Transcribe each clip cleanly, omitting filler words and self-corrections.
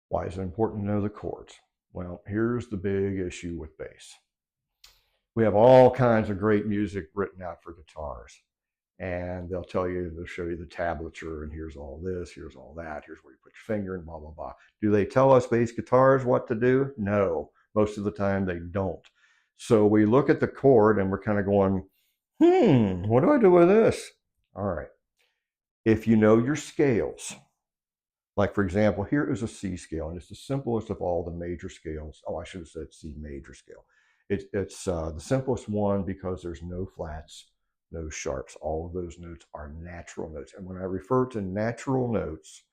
Why is it important to know the chords? Well, here's the big issue with bass. We have all kinds of great music written out for guitars. And they'll show you the tablature, and here's all this, here's all that, here's where you put your finger, and blah, blah, blah. Do they tell us bass guitars what to do? No, most of the time they don't. So we look at the chord and we're kind of going, what do I do with this? All right. If you know your scales, like for example, here is a C scale, and it's the simplest of all the major scales. Oh, I should have said C major scale. It's the simplest one because there's no flats, no sharps. All of those notes are natural notes. And when I refer to natural notes,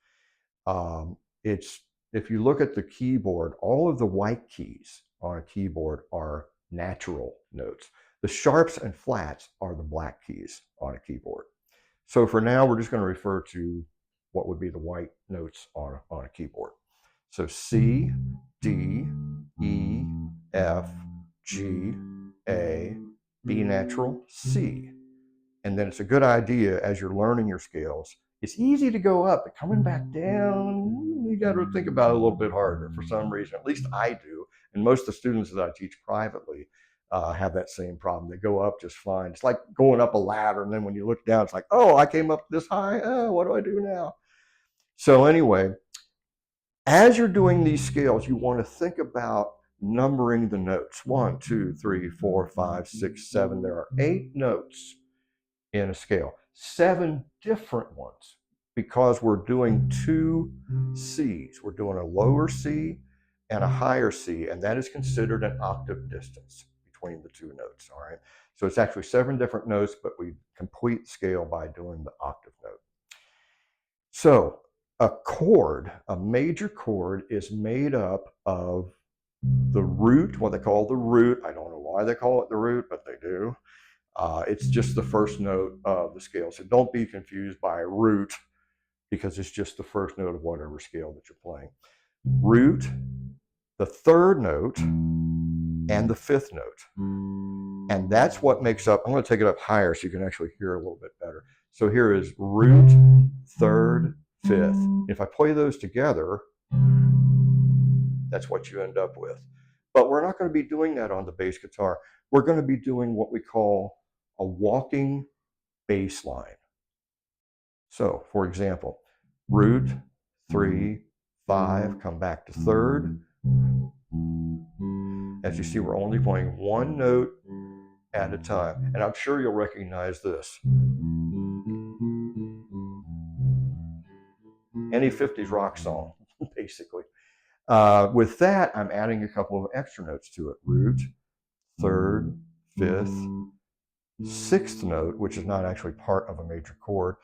it's if you look at the keyboard, all of the white keys on a keyboard are natural notes. The sharps and flats are the black keys on a keyboard. So for now, we're just going to refer to what would be the white notes on a keyboard. So C, D, E, F, G, A, B natural, C. And then it's a good idea as you're learning your scales. It's easy to go up, but coming back down, you got to think about it a little bit harder for some reason. At least I do. And most of the students that I teach privately have that same problem. They go up just fine. It's like going up a ladder, and then when you look down, it's like, oh, I came up this high. Oh, what do I do now? So anyway, as you're doing these scales, you want to think about numbering the notes. 1, 2, 3, 4, 5, 6, 7. There are 8 notes in a scale, 7 different ones, because we're doing 2 C's. We're doing a lower C and a higher C, and that is considered an octave distance between the 2 notes. All right. So it's actually 7 different notes, but we complete the scale by doing the octave note. So a chord, a major chord, is made up of the root, what they call the root. I don't know why they call it the root, but they do. It's just the first note of the scale. So don't be confused by root, because it's just the first note of whatever scale that you're playing. Root, the third note, and the fifth note. And that's what makes up, I'm going to take it up higher so you can actually hear a little bit better. So here is root, third, fifth. If I play those together, that's what you end up with. But we're not going to be doing that on the bass guitar. We're going to be doing what we call a walking bass line. So, for example, root, 3, 5, come back to third. As you see, we're only playing one note at a time. And I'm sure you'll recognize this. Any 50s rock song, basically. With that, I'm adding a couple of extra notes to it. Root, third, fifth, sixth note, which is not actually part of a major chord,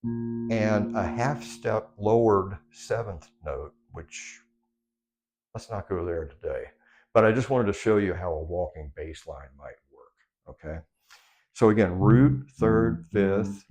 and a half step lowered seventh note, which let's not go there today. But I just wanted to show you how a walking bass line might work, okay? So again, root, third, fifth,